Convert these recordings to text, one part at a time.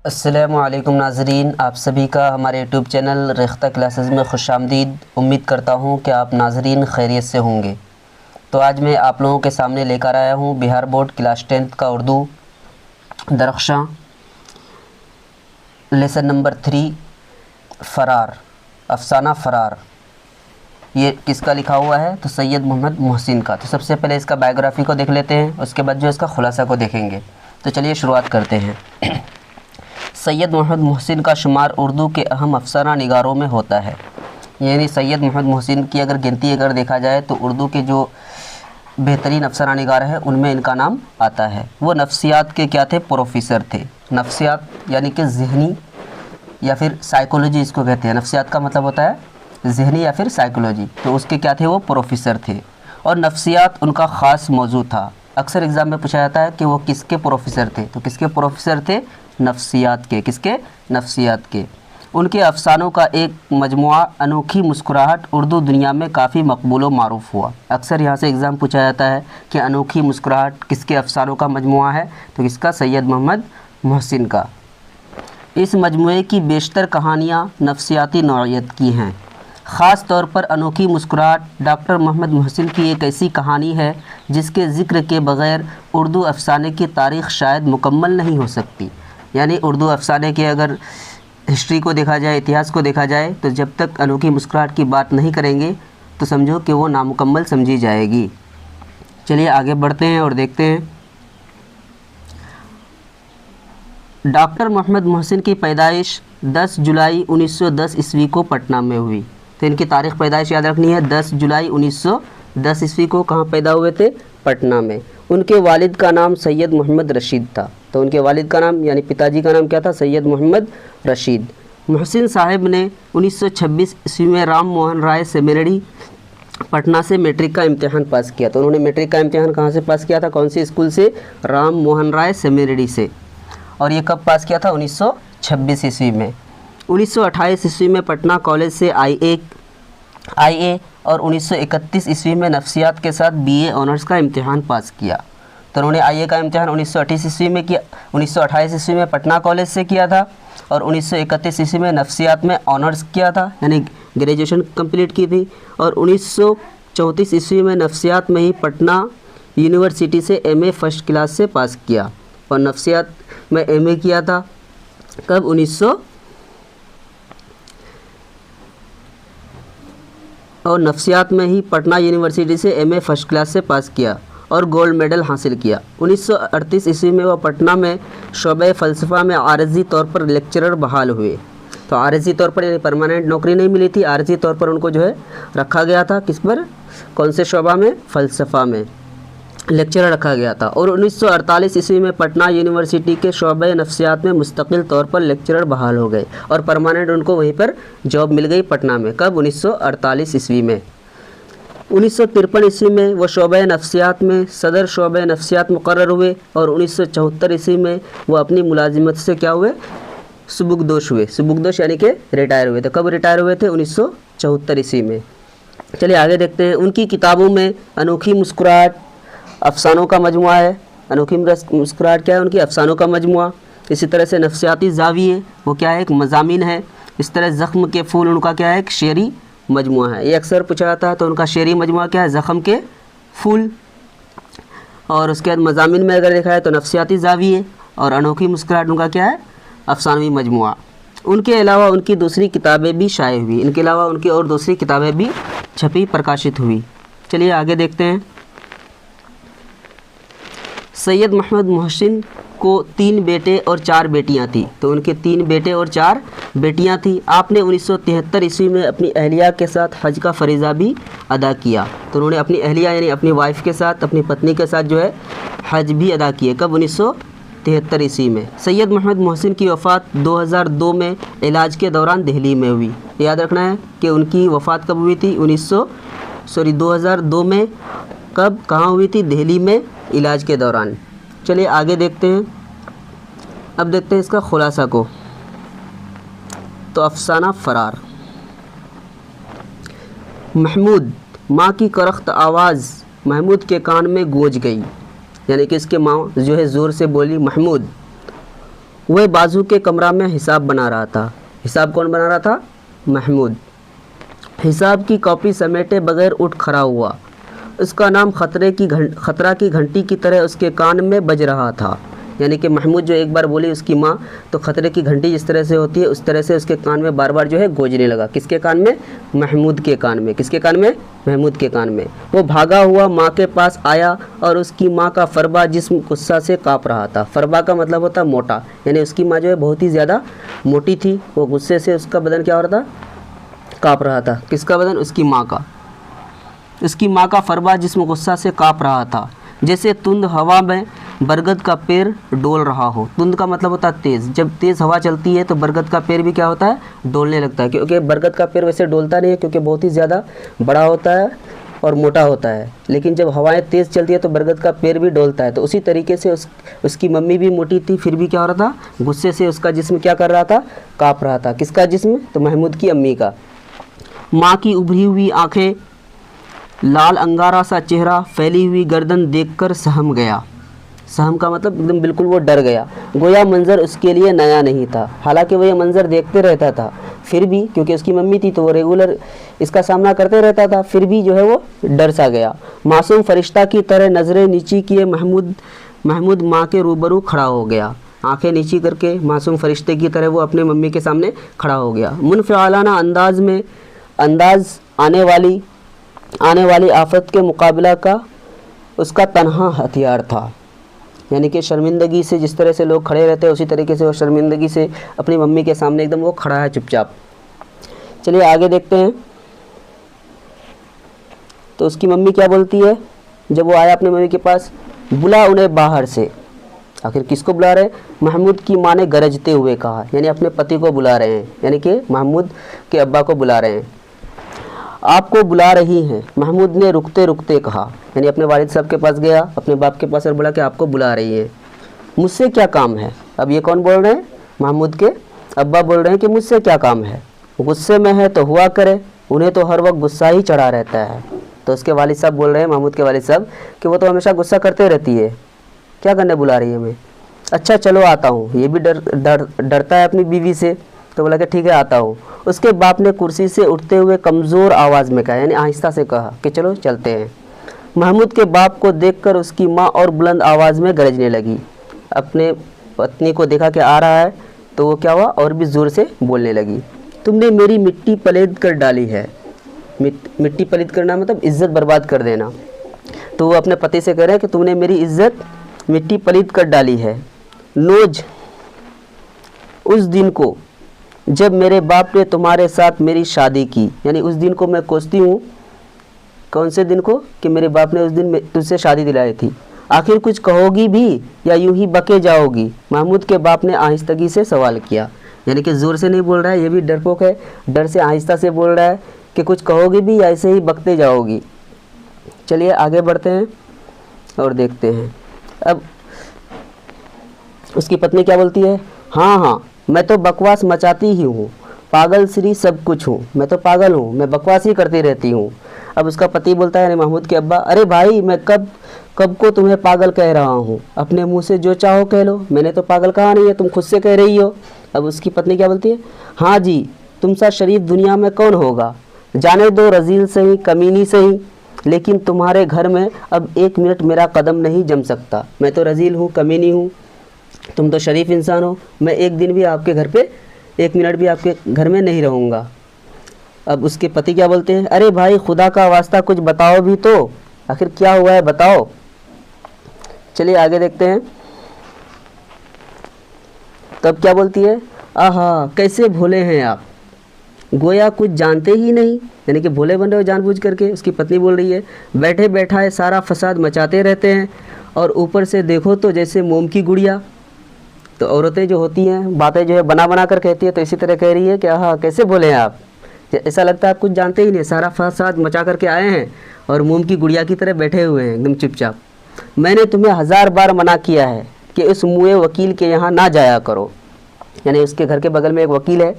अस्सलामुअलैकुम नाज़रीन, आप सभी का हमारे यूट्यूब चैनल रेख्ता क्लासेस में खुशामदीद। उम्मीद करता हूँ कि आप नाज़रीन खैरियत से होंगे। तो आज मैं आप लोगों के सामने लेकर आया हूँ बिहार बोर्ड क्लास 10th का उर्दू दरख्शां लेसन नंबर 3 फ़रार, अफ़साना फ़रार। ये किसका लिखा हुआ है? तो सैयद मोहम्मद मोहसिन का। तो सबसे पहले इसका बायोग्राफ़ी को देख लेते हैं, उसके बाद जो इसका ख़ुलासा को देखेंगे। तो चलिए शुरुआत करते हैं। सैयद मोहम्मद मोहसिन का शुमार उर्दू के अहम अफ़साना निगारों में होता है। यानी सैयद मोहम्मद मोहसिन की अगर गिनती अगर देखा जाए तो उर्दू के जो बेहतरीन अफ़साना निगार है उनमें इनका नाम आता है। वो नफ्सियात के क्या थे? प्रोफेसर थे। नफ्सियात यानी कि ज़हनी या फिर साइकोलॉजी इसको कहते हैं। नफ्सियात का मतलब होता है ज़हनी या फिर साइकोलॉजी। तो उसके क्या थे? वो प्रोफेसर थे और नफ्सियात उनका ख़ास मौजू था। अक्सर एग्ज़ाम में पूछा जाता है कि वो किसके प्रोफेसर थे। तो किसके प्रोफेसर थे? नफ्सियात के। किसके? नफ्सियात के। उनके अफ़सानों का एक मजमुआ अनोखी मुस्कुराहट उर्दू दुनिया में काफ़ी मकबूल व मारूफ़ हुआ। अक्सर यहाँ से एग्ज़ाम पूछा जाता है कि अनोखी मुस्कुराहट किसके अफ़सानों का मजमुआ है? तो किसका? सैयद मोहम्मद मोहसिन का। इस मजमुए की बेशतर कहानियाँ नफ्सियाती नौइयत की हैं। ख़ास तौर पर अनोखी मुस्कुराहट डॉक्टर मोहम्मद मोहसिन की एक ऐसी कहानी है जिसके ज़िक्र के बग़ैर उर्दू अफ़साने की तारीख़ शायद मुकम्मल नहीं हो सकती। यानी उर्दू अफ़साने के अगर हिस्ट्री को देखा जाए, इतिहास को देखा जाए, तो जब तक अनोखी मुस्कुराहट की बात नहीं करेंगे तो समझो कि वो नामुकम्मल समझी जाएगी। चलिए आगे बढ़ते हैं और देखते हैं। डॉक्टर मोहम्मद मोहसिन की पैदाइश 10 जुलाई 1910 ईस्वी को पटना में हुई। तो इनकी तारीख़ पैदाइश याद रखनी है। 10 जुलाई 1910 ईस्वी को कहाँ पैदा हुए थे? पटना में। उनके वालिद का नाम सैयद मोहम्मद रशीद था। तो उनके वालिद का नाम यानी पिताजी का नाम क्या था? सैयद मोहम्मद रशीद। मोहसिन साहब ने 1926 ईस्वी में राम मोहन राय सेमिनरी पटना से मैट्रिक का इम्तिहान पास किया। तो उन्होंने मैट्रिक का इम्तिहान कहाँ से पास किया था? कौन सी स्कूल से? राम मोहन राय सेमिनरी से। और ये कब पास किया था? 1926 ईस्वी में। 1928 ईस्वी में पटना कॉलेज से आईए और 1931 ईस्वी में नफ्सियात के साथ बीए ऑनर्स का इम्तिहान पास किया। तो उन्होंने आईए का इम्तिहान 1928 ईस्वी में किया, 1928 ईस्वी में पटना कॉलेज से किया था और 1931 ईस्वी में नफ्सियात में ऑनर्स किया था, यानी ग्रेजुएशन कंप्लीट की थी। और 1934 ईस्वी में नफ्सियात में ही पटना यूनिवर्सिटी से एमए फर्स्ट क्लास से पास किया। और नफ्सियात में एमए किया था कब? और नफ्सियात में ही पटना यूनिवर्सिटी से एमए फर्स्ट क्लास से पास किया और गोल्ड मेडल हासिल किया। 1938 ईस्वी में वह पटना में शोबे फ़लसफ़ा में आरज़ी तौर पर लेक्चरर बहाल हुए। तो आरज़ी तौर पर यानी परमानेंट नौकरी नहीं मिली थी, आरज़ी तौर पर उनको जो है रखा गया था। किस पर? कौन से शोबा में? फ़लसफ़ा में लेक्चरर रखा गया था। और 1948 ईस्वी में पटना यूनिवर्सिटी के शोबे नफ्सियात में मुस्तकिल तौर पर लेक्चरर बहाल हो गए और परमानेंट उनको वहीं पर जॉब मिल गई पटना में। कब? 1948 ईस्वी में। 1953 ईस्वी में वो शोबे नफ्सियात में सदर शोबे नफ्सियात मुकर्रर हुए और 1974 ईस्वी में वो अपनी मुलाजिमत से क्या हुए? सुबुकदोश हुए। सुबुकदोश यानी कि रिटायर हुए। तो कब रिटायर हुए थे? 1974 ईस्वी में। चलिए आगे देखते हैं। उनकी किताबों में अनोखी मुस्कुराहट अफ़सानों का मजमुआ है। अनोखी मुस्कुराहट क्या है? उनकी अफ़सानों का मजमुआ। इसी तरह से नफ्सियाती ज़ाविये वो क्या है? एक मज़ामीन है। इस तरह ज़ख्म के फूल उनका क्या है? एक शेरी मजमुआ है। ये अक्सर पूछा जाता है। तो उनका शेरी मजमुआ क्या है? ज़ख्म के फूल। और उसके बाद मज़ामीन में अगर देखा है तो नफ्सियाती ज़ाविये और अनोखी मुस्कुराहट उनका क्या है? अफ़सानवी मजमुआ। उनके अलावा उनकी दूसरी किताबें भी शाये हुई। इनके अलावा उनकी और दूसरी किताबें भी छपी, प्रकाशित हुई। चलिए आगे देखते हैं। सैयद मोहम्मद मोहसिन को 3 बेटे और 4 बेटियां थी। तो उनके 3 बेटे और 4 बेटियां थी। आपने 1973 ईस्वी में अपनी अहलिया के साथ हज का फ़रीज़ा भी अदा किया। तो उन्होंने अपनी अहलिया यानी अपनी वाइफ के साथ, अपनी पत्नी के साथ जो है हज भी अदा किए। कब? 1973 ईस्वी में। सैयद मोहम्मद मोहसिन की वफ़ात 2002 में इलाज के दौरान दिल्ली में हुई। याद रखना है कि उनकी वफ़ात कब हुई थी? 2002 में। कब? कहाँ हुई थी? दिल्ली में, इलाज के दौरान। चलिए आगे देखते हैं। अब देखते हैं इसका खुलासा को। तो अफ़साना फ़रार। महमूद, माँ की करख्त आवाज़ महमूद के कान में गूंज गई। यानी कि इसके माँ जो है ज़ोर से बोली महमूद। वह बाजू के कमरा में हिसाब बना रहा था। हिसाब कौन बना रहा था? महमूद। हिसाब की कॉपी समेटे बगैर उठ खड़ा हुआ। उसका नाम खतरा की घंटी की तरह उसके कान में बज रहा था। यानी कि महमूद जो एक बार बोली उसकी माँ, तो खतरे की घंटी जिस तरह से होती है उस तरह से उसके कान में बार बार जो है गूंजने लगा। किसके कान में? महमूद के कान में। किसके कान में? महमूद के कान में। वो भागा हुआ माँ के पास आया और उसकी माँ का फरबा जिस्म गुस्सा से काँप रहा था। फरबा का मतलब होता है मोटा, यानी उसकी माँ जो है बहुत ही ज़्यादा मोटी थी। वो गुस्से से उसका बदन क्या हो रहा था? काँप रहा था। किसका बदन? उसकी माँ का। उसकी माँ का फरबा जिस्म गुस्सा से काँप रहा था, जैसे तुंद हवा में बरगद का पेड़ डोल रहा हो। तुंद का मतलब होता है तेज़। जब तेज़ हवा चलती है तो बरगद का पेड़ भी क्या होता है? डोलने लगता है। क्योंकि बरगद का पेड़ वैसे डोलता नहीं है, क्योंकि बहुत ही ज़्यादा बड़ा होता है और मोटा होता है, लेकिन जब हवाएं तेज़ चलती है तो बरगद का पेड़ भी डोलता है। तो उसी तरीके से उसकी मम्मी भी मोटी थी, फिर भी क्या हो रहा था? गुस्से से उसका जिस्म क्या कर रहा था? काँप रहा था। किसका जिस्म? तो महमूद की अम्मी का। माँ की उभरी हुई आँखें, लाल अंगारा सा चेहरा, फैली हुई गर्दन देखकर सहम गया। सहम का मतलब एकदम बिल्कुल वो डर गया। गोया मंज़र उसके लिए नया नहीं था। हालांकि वो ये मंज़र देखते रहता था, फिर भी क्योंकि उसकी मम्मी थी तो वो रेगुलर इसका सामना करते रहता था, फिर भी जो है वो डर सा गया। मासूम फरिश्ता की तरह नज़रें नीची किए महमूद माँ के रूबरू खड़ा हो गया। आंखें नीची करके मासूम फरिश्ते की तरह वो अपने मम्मी के सामने खड़ा हो गया। मुनफ़िआलाना अंदाज आने वाली आफत के मुकाबला का उसका तन्हा हथियार था। यानी कि शर्मिंदगी से जिस तरह से लोग खड़े रहते हैं उसी तरीके से वो शर्मिंदगी से अपनी मम्मी के सामने एकदम वो खड़ा है चुपचाप। चलिए आगे देखते हैं। तो उसकी मम्मी क्या बोलती है जब वो आया अपने मम्मी के पास? बुला उन्हें बाहर से। आखिर किसको बुला रहे हैं? महमूद की माँ ने गरजते हुए कहा, यानी अपने पति को बुला रहे हैं, यानी कि महमूद के अब्बा को बुला रहे हैं। आपको बुला रही हैं, महमूद ने रुकते रुकते कहा। यानी अपने वालिद साहब के पास गया, अपने बाप के पास और बोला कि आपको बुला रही है। मुझसे क्या काम है? अब ये कौन बोल रहे हैं? महमूद के अब्बा बोल रहे हैं कि मुझसे क्या काम है? गुस्से में है तो हुआ करे, उन्हें तो हर वक्त गुस्सा ही चढ़ा रहता है। तो उसके वालिद साहब बोल रहे हैं, महमूद के वालिद साहब, कि वो तो हमेशा गुस्सा करते रहती है, क्या करने बुला रही है हमें? अच्छा चलो आता हूँ। ये भी डरता है अपनी बीवी से, तो बोला कि ठीक है आता हूँ। उसके बाप ने कुर्सी से उठते हुए कमज़ोर आवाज़ में कहा, यानी आहिस्ता से कहा कि चलो चलते हैं। महमूद के बाप को देखकर उसकी माँ और बुलंद आवाज़ में गरजने लगी। अपने पत्नी को देखा कि आ रहा है तो वो क्या हुआ? और भी ज़ोर से बोलने लगी। तुमने मेरी मिट्टी पलीद कर डाली है। मिट्टी पलीद करना मतलब इज़्ज़त बर्बाद कर देना। तो वो अपने पति से कह रहे हैं कि तुमने मेरी इज़्ज़त मिट्टी पलीद कर डाली है। नोज उस दिन को जब मेरे बाप ने तुम्हारे साथ मेरी शादी की, यानी उस दिन को मैं कोसती हूँ। कौन से दिन को? कि मेरे बाप ने उस दिन तुझसे शादी दिलाई थी। आखिर कुछ कहोगी भी या यूं ही बके जाओगी? महमूद के बाप ने आहिस्तगी से सवाल किया, यानी कि ज़ोर से नहीं बोल रहा है, ये भी डरपोक है, डर से आहिस्ता से बोल रहा है कि कुछ कहोगी भी या ऐसे ही बकते जाओगी। चलिए आगे बढ़ते हैं और देखते हैं। अब उसकी पत्नी क्या बोलती है? हाँ, मैं तो बकवास मचाती ही हूँ, पागल श्री सब कुछ हूँ। मैं तो पागल हूँ, मैं बकवास ही करती रहती हूँ। अब उसका पति बोलता है, यानी महमूद के अब्बा, अरे भाई मैं कब को तुम्हें पागल कह रहा हूँ? अपने मुंह से जो चाहो कह लो, मैंने तो पागल कहा नहीं है, तुम खुद से कह रही हो। अब उसकी पत्नी क्या बोलती है? हाँ जी, तुम सा शरीफ दुनिया में कौन होगा? जाने दो रजील सही, कमीनी सही, लेकिन तुम्हारे घर में अब 1 मिनट मेरा कदम नहीं जम सकता। मैं तो रजील हूँ, कमीनी हूँ, तुम तो शरीफ इंसान हो। मैं एक दिन भी आपके घर पे 1 मिनट भी आपके घर में नहीं रहूँगा। अब उसके पति क्या बोलते हैं? अरे भाई खुदा का वास्ता कुछ बताओ भी तो, आखिर क्या हुआ है बताओ। चलिए आगे देखते हैं। तब क्या बोलती है? आहा कैसे भोले हैं आप, गोया कुछ जानते ही नहीं, यानी कि भोले बन रहे हो जानबूझ करके। उसकी पत्नी बोल रही है, बैठे बैठाए सारा फसाद मचाते रहते हैं और ऊपर से देखो तो जैसे मोम की गुड़िया। तो औरतें जो होती हैं बातें जो है बना कर कहती है, तो इसी तरह कह रही है कि हाँ कैसे बोले हैं आप, ऐसा लगता है आप कुछ जानते ही नहीं, सारा फसाद मचा करके आए हैं और मोम की गुड़िया की तरह बैठे हुए हैं एकदम चुपचाप। मैंने तुम्हें 1000 बार मना किया है कि उस मुए वकील के यहाँ ना जाया करो। यानी उसके घर के बगल में एक वकील है,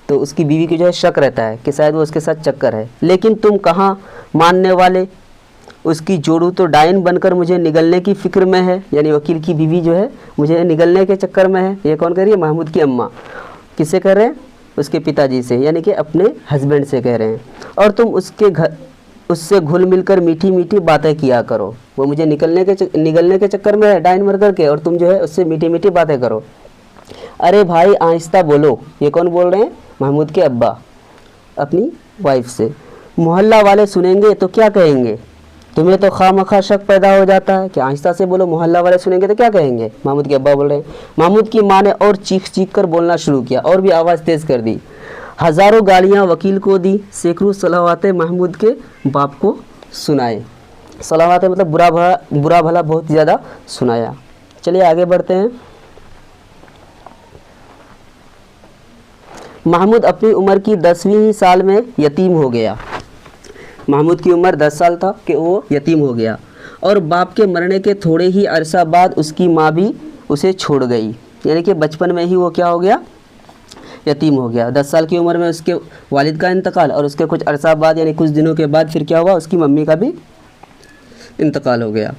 तो उसकी बीवी की जो है शक रहता है कि शायद वो उसके साथ चक्कर है, लेकिन तुम कहाँ मानने वाले। उसकी जोड़ू तो डायन बनकर मुझे निगलने की फ़िक्र में है, यानी वकील की बीवी जो है मुझे निगलने के चक्कर में है। ये कौन कह रही है? महमूद की अम्मा। किससे कह रहे हैं? उसके पिताजी से, यानी कि अपने हस्बैंड से कह रहे हैं। और तुम उससे घुल मिलकर मीठी मीठी बातें किया करो। वो मुझे निगलने के चक्कर में है डायन मर करके, और तुम जो है उससे मीठी मीठी बातें करो। अरे भाई आहिस्ता बोलो। ये कौन बोल रहे हैं? महमूद के अब्बा अपनी वाइफ से। मोहल्ला वाले सुनेंगे तो क्या कहेंगे? तुम्हें तो खामखा शक पैदा हो जाता है कि आहिस्ता से बोलो, मोहल्ला वाले सुनेंगे तो क्या कहेंगे? महमूद के अब्बा बोल रहे हैं। महमूद की माँ ने और चीख चीख कर बोलना शुरू किया, और भी आवाज़ तेज़ कर दी। हज़ारों गालियाँ वकील को दी, सैकड़ों सलावातें महमूद के बाप को सुनाए। सलावातें मतलब बुरा भला बहुत ज़्यादा सुनाया। चलिए आगे बढ़ते हैं। महमूद अपनी उम्र की 10वीं साल में यतीम हो गया। महमूद की उम्र 10 साल था कि वो यतीम हो गया, और बाप के मरने के थोड़े ही अरसा बाद उसकी माँ भी उसे छोड़ गई, यानी कि बचपन में ही वो क्या हो गया? यतीम हो गया। 10 साल की उम्र में उसके वालिद का इंतकाल, और उसके कुछ अरसा बाद यानी कुछ दिनों के बाद फिर क्या हुआ? उसकी मम्मी का भी इंतकाल हो गया।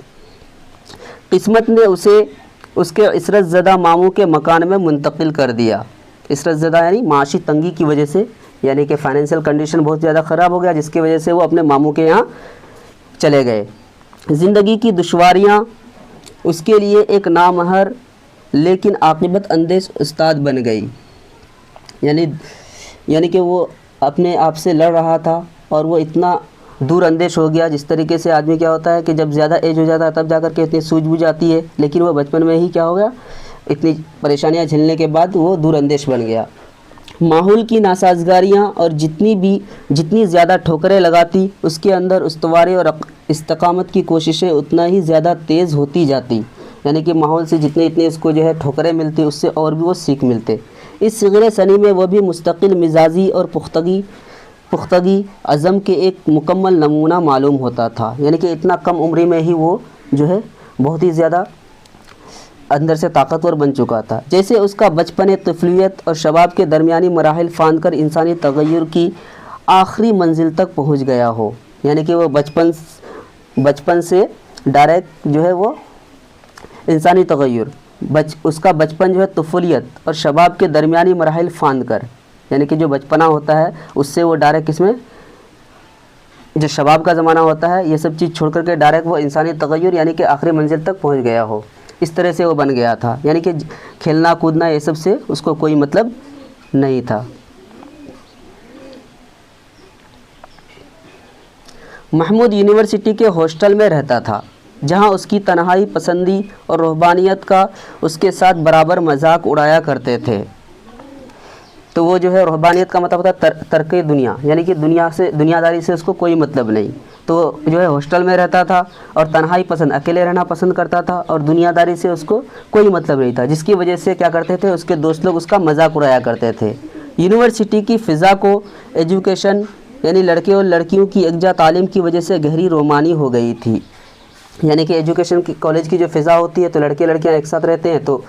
किस्मत ने उसे उसके इसरत ज़दा मामू के मकान में मुंतकिल कर दिया। इसरत ज़दा यानी माशी तंगी की वजह से, यानी कि फाइनेंशियल कंडीशन बहुत ज़्यादा ख़राब हो गया, जिसकी वजह से वो अपने मामू के यहाँ चले गए। ज़िंदगी की दुश्वारियाँ उसके लिए एक नामहर लेकिन आक़िबत अंदेश उस्ताद बन गई। यानी कि वो अपने आप से लड़ रहा था, और वो इतना दूर अंदेश हो गया। जिस तरीके से आदमी क्या होता है कि जब ज़्यादा एज हो जाता है तब जाकर के इतनी सूझबूझ आती है, लेकिन वो बचपन में ही क्या हो गया? इतनी परेशानियां झेलने के बाद वो दूरअंदेश बन गया। माहौल की नासाजगारियाँ और जितनी ज़्यादा ठोकरें लगाती, उसके अंदर उस्तवारी और इस्तकामत की कोशिशें उतना ही ज़्यादा तेज़ होती जाती। यानी कि माहौल से जितनी इसको जो है ठोकरें मिलती, उससे और भी वो सीख मिलते। इस सिगरे सनी में वह भी मुस्तकिल मिजाजी और पुख्तगी अज़म के एक मुकम्मल नमूना मालूम होता था। यानी कि इतना कम उम्र में ही वो जो है बहुत ही ज़्यादा अंदर से ताकतवर बन चुका था। जैसे उसका बचपन तफलियत और शबाब के दरमियानी मराहिल फांद कर इंसानी तगय्युर की आखिरी मंजिल तक पहुंच गया हो। यानी कि वो बचपन से डायरेक्ट जो है वो इंसानी तगय्युर, उसका बचपन जो है तफलियत और शबाब के दरमियानी मराहिल फांद कर, यानी कि जो बचपना होता है उससे वो डायरेक्ट इसमें जो शबाब का ज़माना होता है, ये सब चीज़ छोड़ करके डायरेक्ट वो इंसानी तगय्युर यानी कि आखिरी मंजिल तक पहुंच गया हो। इस तरह से वो बन गया था। यानी कि खेलना कूदना ये सब से उसको कोई मतलब नहीं था। महमूद यूनिवर्सिटी के हॉस्टल में रहता था, जहां उसकी तन्हाई पसंदी और रूहबानियत का उसके साथ बराबर मजाक उड़ाया करते थे। तो वो जो है रूहबानियत का मतलब होता है तर्क दुनिया, यानी कि दुनियादारी से उसको कोई मतलब नहीं। तो जो है हॉस्टल में रहता था और तन्हाई पसंद, अकेले रहना पसंद करता था, और दुनियादारी से उसको कोई मतलब नहीं था, जिसकी वजह से क्या करते थे, उसके दोस्त लोग उसका मजाक उड़ाया करते थे। यूनिवर्सिटी की फ़िज़ा को एजुकेशन यानी लड़के और लड़कियों की यकजा तालीम की वजह से गहरी रोमानी हो गई थी। यानी कि एजुकेशन की कॉलेज की जो फ़िज़ा होती है, तो लड़के लड़कियाँ एक साथ रहते हैं, तो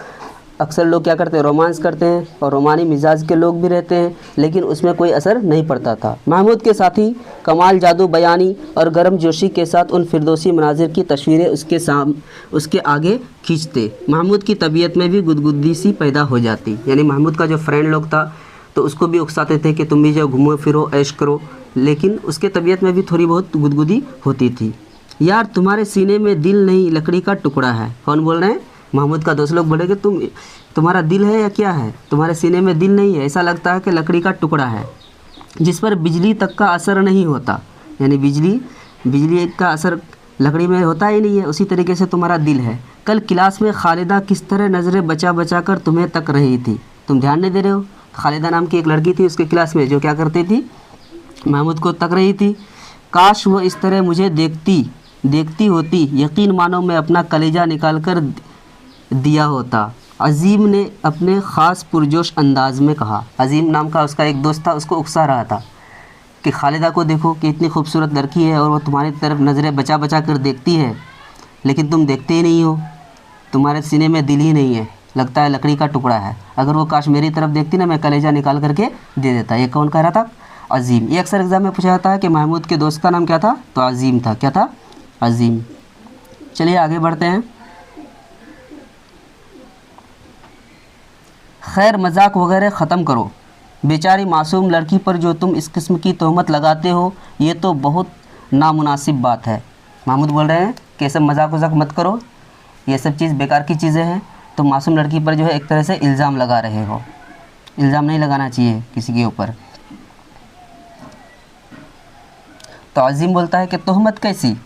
अक्सर लोग क्या करते हैं, रोमांस करते हैं, और रोमानी मिजाज के लोग भी रहते हैं, लेकिन उसमें कोई असर नहीं पड़ता था। महमूद के साथी कमाल जादू बयानी और गर्म जोशी के साथ उन फिरदौसी मनाजिर की तस्वीरें उसके आगे खींचते। महमूद की तबीयत में भी गुदगुदी सी पैदा हो जाती। यानी महमूद का जो फ्रेंड लोग था, तो उसको भी उकसाते थे कि तुम भी जो घूमो फिरो ऐश करो, लेकिन उसके तबीयत में भी थोड़ी बहुत गुदगुदी होती थी। यार तुम्हारे सीने में दिल नहीं लकड़ी का टुकड़ा है। कौन बोल रहे हैं? महमूद का दोस्त लोग बोले कि तुम्हारा दिल है या क्या है, तुम्हारे सीने में दिल नहीं है, ऐसा लगता है कि लकड़ी का टुकड़ा है जिस पर बिजली तक का असर नहीं होता। यानी बिजली का असर लकड़ी में होता ही नहीं है, उसी तरीके से तुम्हारा दिल है। कल क्लास में खालिदा किस तरह नज़रें बचा कर तुम्हें तक रही थी, तुम ध्यान नहीं दे रहे हो? खालिदा नाम की एक लड़की थी उसके क्लास में, जो क्या करती थी, महमूद को तक रही थी। काश वो इस तरह मुझे देखती होती, यकीन मानो मैं अपना कलेजा निकाल कर दिया होता, अजीम ने अपने ख़ास पुरजोश अंदाज में कहा। अजीम नाम का उसका एक दोस्त था, उसको उकसा रहा था कि खालिदा को देखो कि इतनी खूबसूरत लड़की है और वो तुम्हारी तरफ नज़रें बचा कर देखती है, लेकिन तुम देखते ही नहीं हो, तुम्हारे सीने में दिल ही नहीं है, लगता है लकड़ी का टुकड़ा है। अगर वो काश मेरी तरफ देखती ना, मैं कलेजा निकाल करके दे देता। ये कौन कह रहा था? अजीम। ये अक्सर एग्ज़ाम में पूछा जाता है कि महमूद के दोस्त का नाम क्या था, तो अजीम था। क्या था? अजीम। चलिए आगे बढ़ते हैं। खैर मजाक वगैरह ख़त्म करो, बेचारी मासूम लड़की पर जो तुम इस किस्म की तोहमत लगाते हो ये तो बहुत नामुनासिब बात है। महमूद बोल रहे हैं कि ये सब मजाक वजाक मत करो, ये सब चीज़ बेकार की चीज़ें हैं। तो मासूम लड़की पर जो है एक तरह से इल्ज़ाम लगा रहे हो, इल्ज़ाम नहीं लगाना चाहिए किसी के ऊपर। तो अजीम बोलता है कि तोहमत कैसी,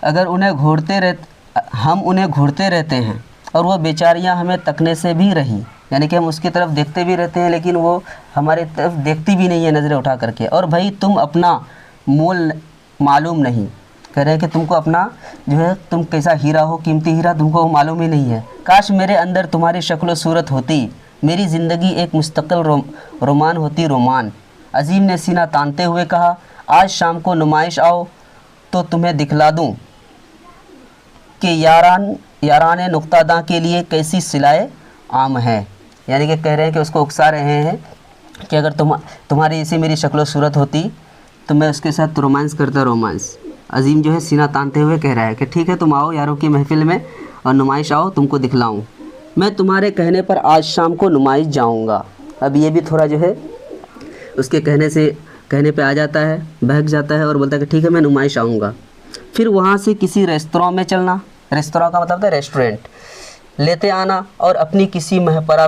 अगर हम उन्हें घूरते रहते हैं और वो बेचारियां हमें तकने से भी रही, यानी कि हम उसकी तरफ देखते भी रहते हैं लेकिन वो हमारी तरफ देखती भी नहीं है नज़रें उठा करके। और भाई तुम अपना मोल मालूम नहीं, कह रहे हैं कि तुमको अपना जो है तुम कैसा हीरा हो, कीमती हीरा, तुमको मालूम ही नहीं है। काश मेरे अंदर तुम्हारी शक्ल सूरत होती, मेरी ज़िंदगी एक मुस्तकिल रोमान होती, रोमान। अजीम ने सीना तानते हुए कहा, आज शाम को नुमाइश आओ तो तुम्हें दिखला दूं कि यारान नुक्तादां के लिए कैसी सिलाए आम है। यानी कि कह रहे हैं कि उसको उकसा रहे हैं कि अगर तुम्हारी ऐसी मेरी शक्ल सूरत होती तो मैं उसके साथ रोमांस करता, रोमांस। अजीम जो है सीना तानते हुए कह रहा है कि ठीक है तुम आओ यारों की महफिल में और नुमाइश आओ, तुमको दिखलाऊं। मैं तुम्हारे कहने पर आज शाम को नुमाइश जाऊंगा। अब ये भी थोड़ा जो है उसके कहने पे आ जाता है, बहक जाता है और बोलता है कि ठीक है मैं नुमाइश आऊँगा। फिर वहाँ से किसी रेस्तरां में चलना, रेस्तरां का मतलब है रेस्टोरेंट, लेते आना और अपनी किसी महपरा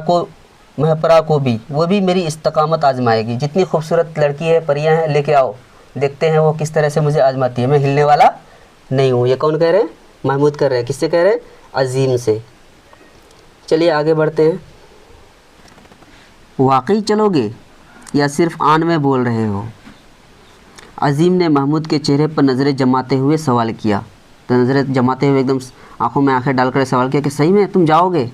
को भी, वो भी मेरी इस्तकामत आजमाएगी। जितनी खूबसूरत लड़की है, परियां हैं, लेके आओ, देखते हैं वो किस तरह से मुझे आजमाती है, मैं हिलने वाला नहीं हूँ। ये कौन कह रहे हैं? महमूद कर रहे हैं। किससे कह रहे हैं? अजीम से। चलिए आगे बढ़ते हैं। वाकई चलोगे या सिर्फ आन में बोल रहे हो? अजीम ने महमूद के चेहरे पर नज़रें जमाते हुए सवाल किया। तो नज़रें जमाते हुए एकदम आंखों में आंखें डालकर सवाल किया कि सही में तुम जाओगे?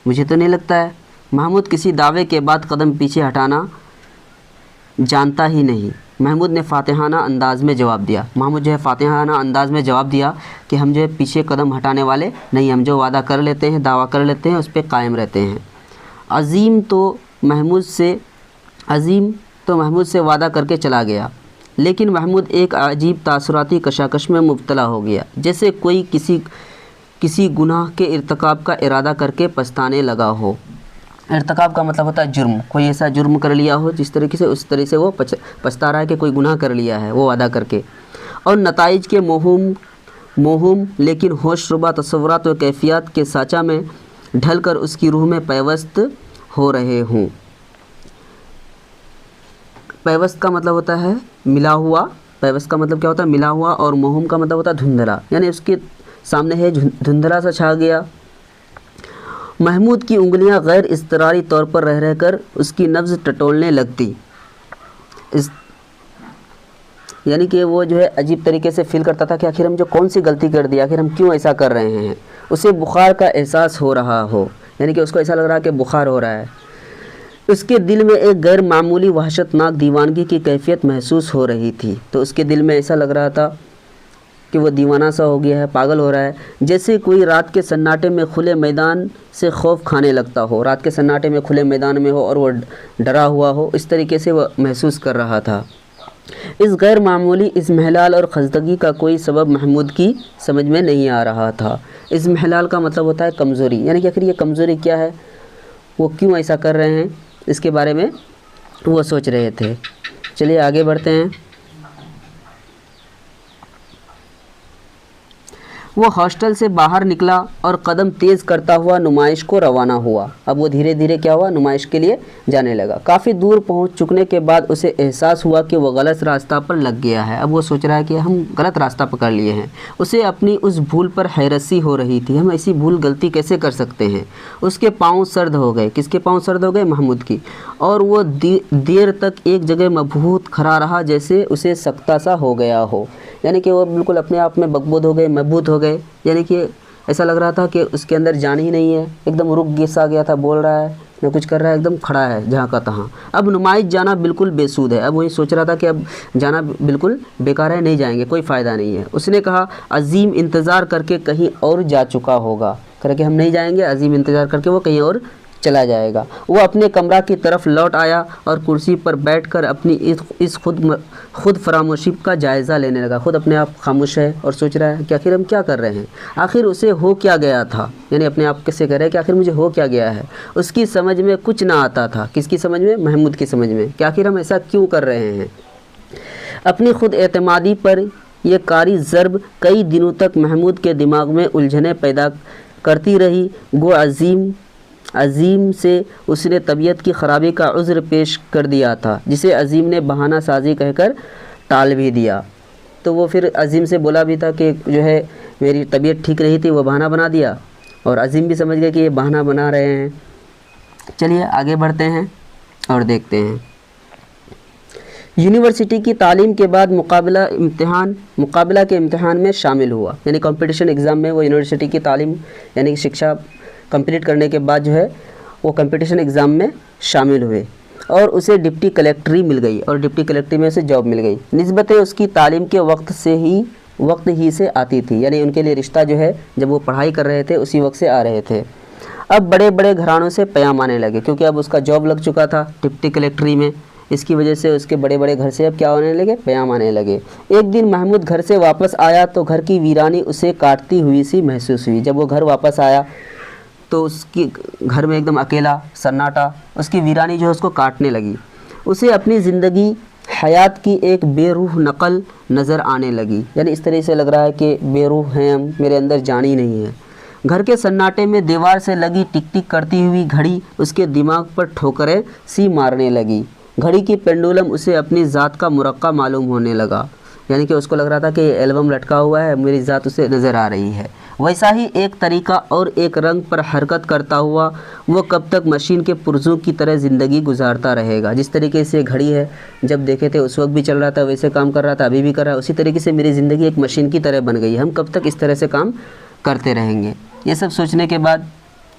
मुझे तो नहीं लगता है। महमूद किसी दावे के बाद कदम पीछे हटाना जानता ही नहीं। महमूद ने फातिहाना अंदाज़ में जवाब दिया। महमूद जो है फातिहाना अंदाज़ में जवाब दिया कि हम जो है पीछे कदम हटाने वाले नहीं, हम जो वादा कर लेते हैं, दावा कर लेते हैं, उस पर कायम रहते हैं। अजीम तो महमूद से वादा करके चला गया, लेकिन महमूद एक अजीब तासुराती कशाकश में मुब्तला हो गया, जैसे कोई किसी गुनाह के इर्तिकाब का इरादा करके पछताने लगा हो। इर्तिकाब का मतलब होता है जुर्म, कोई ऐसा जुर्म कर लिया हो जिस तरीके से, उस तरह से वो पछता रहा है कि कोई गुनाह कर लिया है वो वादा करके। और नताइज के मोहूम लेकिन होशरुबा तसव्वुरात व कैफियत के साँचा में ढलकर उसकी रूह में पैवस्त हो रहे हूँ। पैवस्त का मतलब होता है मिला हुआ, पैवस्त का मतलब क्या होता है? मिला हुआ। और मोहूम का मतलब होता है धुंधला, यानी उसके सामने है धुंधला सा छा गया। महमूद की उंगलियां गैर इस्तरारी तौर पर रह रहकर उसकी नब्ज़ टटोलने लगती। यानी कि वो जो है अजीब तरीके से फील करता था कि आखिर हम जो कौन सी गलती कर दी, आखिर हम क्यों ऐसा कर रहे हैं। उसे बुखार का एहसास हो रहा हो, यानी कि उसको ऐसा लग रहा है कि बुखार हो रहा है। उसके दिल में एक गैर मामूली वहशतनाक दीवानगी की कैफियत महसूस हो रही थी। तो उसके दिल में ऐसा लग रहा था कि वो दीवाना सा हो गया है, पागल हो रहा है, जैसे कोई रात के सन्नाटे में खुले मैदान से खौफ खाने लगता हो। रात के सन्नाटे में खुले मैदान में हो और वो डरा हुआ हो, इस तरीके से वह महसूस कर रहा था। इस गैर मामूली इज़्मिहलाल और खज़दगी का कोई सबब महमूद की समझ में नहीं आ रहा था। इज़्मिहलाल का मतलब होता है कमज़ोरी, यानी कि आखिर ये कमज़ोरी क्या है, वो क्यों ऐसा कर रहे हैं, इसके बारे में वो सोच रहे थे। चलिए आगे बढ़ते हैं। वो हॉस्टल से बाहर निकला और कदम तेज़ करता हुआ नुमाइश को रवाना हुआ। अब वो धीरे धीरे क्या हुआ, नुमाइश के लिए जाने लगा। काफ़ी दूर पहुंच चुकने के बाद उसे एहसास हुआ कि वो गलत रास्ता पर लग गया है। अब वो सोच रहा है कि हम गलत रास्ता पकड़ लिए हैं। उसे अपनी उस भूल पर हैरसी हो रही थी, हम ऐसी भूल गलती कैसे कर सकते हैं। उसके पाँव सर्द हो गए। किसके पाँव सर्द हो गए? महमूद की। और वो देर तक एक जगह मबहूत खड़ा रहा, जैसे उसे सख्ता सा हो गया हो, यानी कि वो बिल्कुल अपने आप में बकबूद हो गए, महबूत हो गए। यानी कि ऐसा लग रहा था कि उसके अंदर जान ही नहीं है, एकदम रुक गिसा गया था, बोल रहा है न कुछ कर रहा है, एकदम खड़ा है जहाँ का तहाँ। अब नुमाइश जाना बिल्कुल बेसूद है। अब वही सोच रहा था कि अब जाना बिल्कुल बेकार है, नहीं जाएंगे, कोई फ़ायदा नहीं है। उसने कहा अजीम इंतज़ार करके कहीं और जा चुका होगा, करके हम नहीं जाएंगे, अजीम इंतज़ार करके वो कहीं और चला जाएगा। वो अपने कमरा की तरफ लौट आया और कुर्सी पर बैठकर अपनी इस खुद फरामोशी का जायज़ा लेने लगा। खुद अपने आप खामोश है और सोच रहा है कि आखिर हम क्या कर रहे हैं, आखिर उसे हो क्या गया था, यानी अपने आप कैसे कह रहे हैं कि आखिर मुझे हो क्या गया है। उसकी समझ में कुछ ना आता था। किसकी समझ में? महमूद की समझ में, कि आखिर हम ऐसा क्यों कर रहे हैं। अपनी खुद एतमादी पर यह कारी ज़र्ब कई दिनों तक महमूद के दिमाग में उलझने पैदा करती रही। गो अज़ीम से उसने तबीयत की ख़राबी का उज़्र पेश कर दिया था, जिसे अज़ीम ने बहाना साजी कहकर टाल भी दिया। तो वो फिर अज़ीम से बोला भी था कि जो है मेरी तबीयत ठीक रही थी, वो बहाना बना दिया, और अज़ीम भी समझ गए कि ये बहाना बना रहे हैं। चलिए आगे बढ़ते हैं और देखते हैं। यूनिवर्सिटी की तालीम के बाद मुकाबला के इम्तिहान में शामिल हुआ, यानी कंपटीशन एग्ज़ाम में वो यूनिवर्सिटी की तालीम यानी कि शिक्षा कंप्लीट करने के बाद जो है वो कंपटीशन एग्ज़ाम में शामिल हुए और उसे डिप्टी कलेक्टरी मिल गई, और डिप्टी कलेक्टरी में उसे जॉब मिल गई। निस्बतें उसकी तालीम के वक्त ही से आती थी, यानी उनके लिए रिश्ता जो है जब वो पढ़ाई कर रहे थे उसी वक्त से आ रहे थे। अब बड़े बड़े घरानों से प्याम आने लगे, क्योंकि अब उसका जॉब लग चुका था डिप्टी कलेक्टरी में। इसकी वजह से उसके बड़े बड़े घर से अब क्या होने लगे? प्याम आने लगे। एक दिन महमूद घर से वापस आया तो घर की वीरानी उसे काटती हुई सी महसूस हुई। जब वो घर वापस आया तो उसकी घर में एकदम अकेला सन्नाटा, उसकी वीरानी जो है उसको काटने लगी। उसे अपनी ज़िंदगी हयात की एक बेरूह नकल नज़र आने लगी, यानी इस तरह से लग रहा है कि बेरूह हैं हम, मेरे अंदर जान ही नहीं है। घर के सन्नाटे में दीवार से लगी टिक टिक करती हुई घड़ी उसके दिमाग पर ठोकरें सी मारने लगी। घड़ी की पेंडुलम उसे अपनी ज़ात का मुरक्का मालूम होने लगा, यानी कि उसको लग रहा था कि एल्बम लटका हुआ है, मेरी ज़ात उसे नज़र आ रही है। वैसा ही एक तरीक़ा और एक रंग पर हरकत करता हुआ वो कब तक मशीन के पुर्ज़ों की तरह ज़िंदगी गुजारता रहेगा। जिस तरीके से घड़ी है, जब देखे थे उस वक्त भी चल रहा था, वैसे काम कर रहा था, अभी भी कर रहा है, उसी तरीके से मेरी ज़िंदगी एक मशीन की तरह बन गई है, हम कब तक इस तरह से काम करते रहेंगे। ये सब सोचने के बाद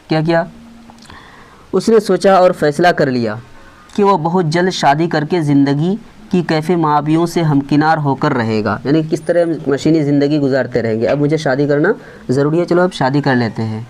क्या किया उसने? सोचा और फ़ैसला कर लिया कि वो बहुत जल्द शादी करके ज़िंदगी की कैफ़े मावियों से हमकिनार होकर रहेगा, यानी किस तरह मशीनी ज़िंदगी गुजारते रहेंगे। अब मुझे शादी करना ज़रूरी है, चलो अब शादी कर लेते हैं।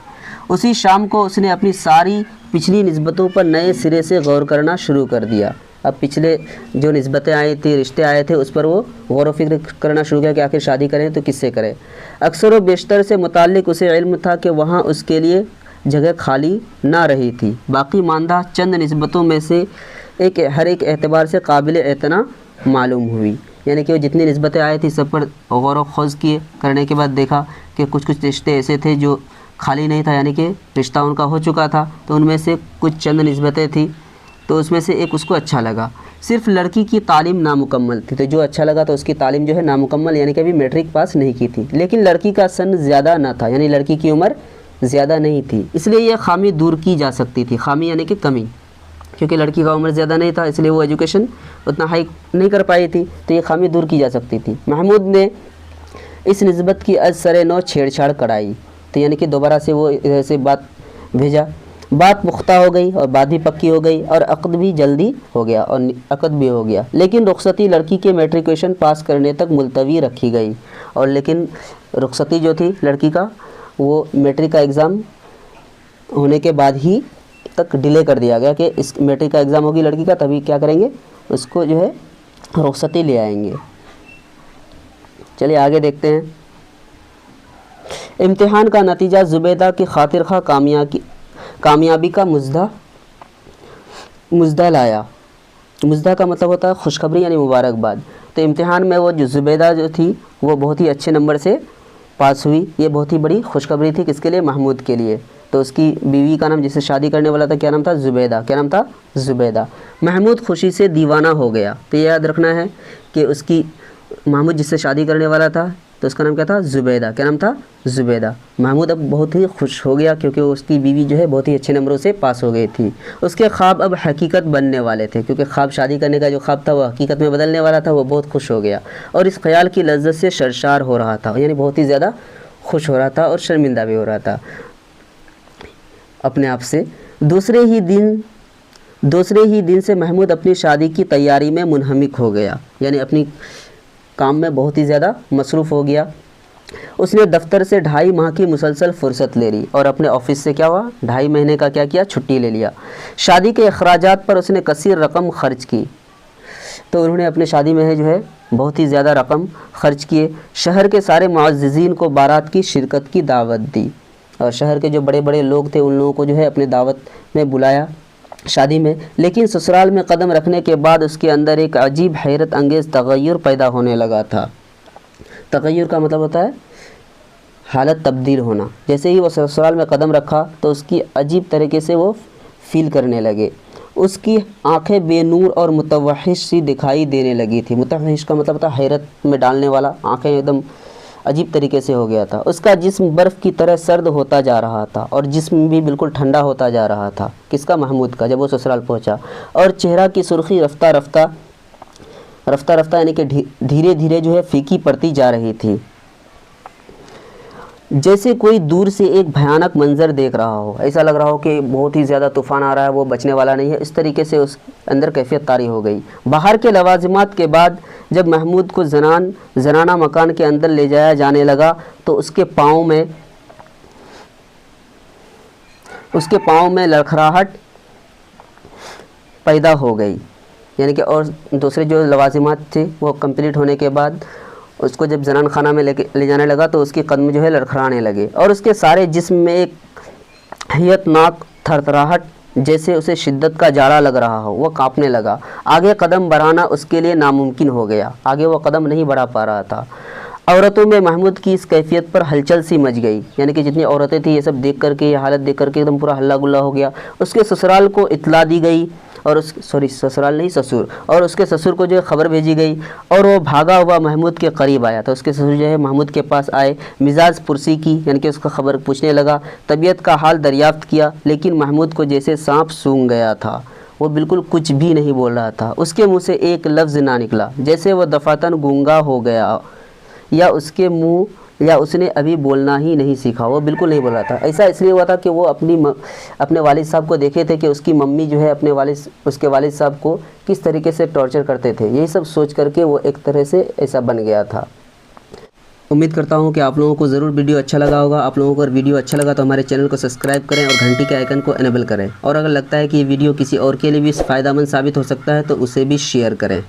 उसी शाम को उसने अपनी सारी पिछली निस्बतों पर नए सिरे से गौर करना शुरू कर दिया। अब पिछले जो निस्बतें आई थी, रिश्ते आए थे, उस पर वो गौर व फिक्र करना शुरू किया कि आखिर शादी करें तो किससे करें। अक्सर व बेशतर से मुताल्लिक़ उसे इल्म था कि वहाँ उसके लिए जगह खाली ना रही थी। बाकी मानदा चंद निस्बतों में से हर एक एतबार से काबिल एतना मालूम हुई, यानी कि वो जितनी निस्बतें आई थी सब पर गौर व ख़ौज़ किए करने के बाद देखा कि कुछ कुछ रिश्ते ऐसे थे जो खाली नहीं था, यानी कि रिश्ता उनका हो चुका था, तो उनमें से कुछ चंद निस्बतें थी, तो उसमें से एक उसको अच्छा लगा। सिर्फ लड़की की तालीम नामुकम्मल थी, तो जो अच्छा लगा तो उसकी तालीम जो है नामुकम्मल, यानी कि अभी मैट्रिक पास नहीं की थी। लेकिन लड़की का सन ज़्यादा ना था, यानी लड़की की उम्र ज़्यादा नहीं थी, इसलिए यह खामी दूर की जा सकती थी। खामी यानी कि कमी, क्योंकि लड़की का उम्र ज़्यादा नहीं था इसलिए वो एजुकेशन उतना हाई नहीं कर पाई थी, तो ये खामी दूर की जा सकती थी। महमूद ने इस निस्बत की असर नौ छेड़छाड़ कराई, तो यानी कि दोबारा से वो इधर से बात भेजा। बात पुख्ता हो गई और बात भी पक्की हो गई और अक़द भी जल्दी हो गया और अक़द भी हो गया। लेकिन रुखसती लड़की के मैट्रिकुलेशन पास करने तक मुलतवी रखी गई, और लेकिन रुखसती जो थी लड़की का वो मैट्रिक का एग्ज़ाम होने के बाद ही तक डिले कर दिया गया कि इस मैट्रिक का एग्ज़ाम होगी लड़की का, तभी क्या करेंगे उसको जो है रुखसती ले आएंगे। चलिए आगे देखते हैं। इम्तिहान का नतीजा ज़ुबैदा की खातिर खा कामयाबी का मुज़दा लाया। मुज़दा का मतलब होता है खुशखबरी यानी मुबारकबाद। तो इम्तिहान में वो जो ज़ुबैदा जो थी वो बहुत ही अच्छे नंबर से पास हुई। ये बहुत ही बड़ी खुशखबरी थी, किसके लिए? महमूद के लिए। तो उसकी बीवी का नाम, जिससे शादी करने वाला था, क्या नाम था? ज़ुबैदा। क्या नाम था? ज़ुबैदा। महमूद खुशी से दीवाना हो गया। तो ये याद रखना है कि उसकी महमूद जिससे शादी करने वाला था तो उसका नाम क्या था? ज़ुबैदा। क्या नाम था? ज़ुबैदा। महमूद अब बहुत ही खुश हो गया क्योंकि उसकी बीवी जो है बहुत ही अच्छे नंबरों से पास हो गई थी। उसके ख्वाब अब हकीकत बनने वाले थे, क्योंकि ख्वाब शादी करने का जो ख्वाब था वो हकीकत में बदलने वाला था। वो बहुत खुश हो गया और इस ख्याल की लज्जत से सरशार हो रहा था, यानी बहुत ही ज़्यादा खुश हो रहा था और शर्मिंदा भी हो रहा था अपने आप से। दूसरे ही दिन से महमूद अपनी शादी की तैयारी में मुनहमिक हो गया, यानी अपनी काम में बहुत ही ज़्यादा मसरूफ़ हो गया। उसने दफ्तर से 2.5 माह की मुसलसल फुर्सत ले ली और अपने ऑफिस से क्या हुआ, 2.5 महीने का क्या किया, छुट्टी ले लिया। शादी के अखराजात पर उसने कसीर रकम खर्च की। तो उन्होंने अपने शादी में जो है बहुत ही ज़्यादा रकम खर्च किए। शहर के सारे मुअज़्ज़िज़ीन को बारात की शिरकत की दावत दी और शहर के जो बड़े बड़े लोग थे उन लोगों को जो है अपने दावत में बुलाया शादी में। लेकिन ससुराल में कदम रखने के बाद उसके अंदर एक अजीब हैरत अंगेज़ तग़य्युर पैदा होने लगा था। तग़य्युर का मतलब होता है हालत तब्दील होना। जैसे ही वो ससुराल में कदम रखा तो उसकी अजीब तरीके से वो फील करने लगे। उसकी आंखें बेनूर और मुतवहिश सी दिखाई देने लगी थी। मुतवहिश का मतलब था हैरत में डालने वाला, आंखें एकदम अजीब तरीके से हो गया था। उसका जिस्म बर्फ़ की तरह सर्द होता जा रहा था और जिस्म भी बिल्कुल ठंडा होता जा रहा था। किसका, महमूद का, जब वो ससुराल पहुंचा। और चेहरा की सुर्खी रफ्ता रफ्ता यानी कि धीरे धीरे जो है फीकी पड़ती जा रही थी, जैसे कोई दूर से एक भयानक मंजर देख रहा हो। ऐसा लग रहा हो कि बहुत ही ज़्यादा तूफ़ान आ रहा है, वो बचने वाला नहीं है। इस तरीके से उस अंदर कैफियत तारी हो गई। बाहर के लवाजिमात के बाद जब महमूद को जनाना मकान के अंदर ले जाया जाने लगा तो उसके पाँव में लड़खड़ाहट पैदा हो गई। यानी कि और दूसरे जो लवाजिमात थे वो कंप्लीट होने के बाद उसको जब जनान खाना में ले जाने लगा तो उसके कदम जो है लड़खड़ाने लगे और उसके सारे जिस्म में एक हैयतनाक थरथराहट, जैसे उसे शिद्दत का जाड़ा लग रहा हो, वो कांपने लगा। आगे कदम बढ़ाना उसके लिए नामुमकिन हो गया। आगे वो कदम नहीं बढ़ा पा रहा था। औरतों में महमूद की इस कैफियत पर हलचल सी मच गई। यानी कि जितनी औरतें थी ये सब देख करके, ये हालत देख करके एकदम पूरा हल्ला गुल्ला हो गया। उसके ससुराल को इत्तला दी गई और ससुर और उसके ससुर को जो है ख़बर भेजी गई और वो भागा हुआ महमूद के करीब आया। तो उसके ससुर जो है महमूद के पास आए, मिजाज पुरसी की, यानी कि उसका ख़बर पूछने लगा, तबीयत का हाल दरियाफ्त किया। लेकिन महमूद को जैसे सांप सूंघ गया था, वो बिल्कुल कुछ भी नहीं बोल रहा था। उसके मुँह से एक लफ्ज़ ना निकला, जैसे वह दफ़ातन गूंगा हो गया या उसके मुँह या उसने अभी बोलना ही नहीं सीखा। वो बिल्कुल नहीं बोल रहा था। ऐसा इसलिए हुआ था कि वो अपने वालिद साहब को देखे थे कि उसकी मम्मी जो है उसके वालिद साहब को किस तरीके से टॉर्चर करते थे। यही सब सोच करके वो एक तरह से ऐसा बन गया था। उम्मीद करता हूँ कि आप लोगों को ज़रूर वीडियो अच्छा लगा होगा। आप लोगों को अगर वीडियो अच्छा लगा तो हमारे चैनल को सब्सक्राइब करें और घंटी के आइकन को इनेबल करें। और अगर लगता है कि ये वीडियो किसी और के लिए भी फ़ायदेमंद साबित हो सकता है तो उसे भी शेयर करें।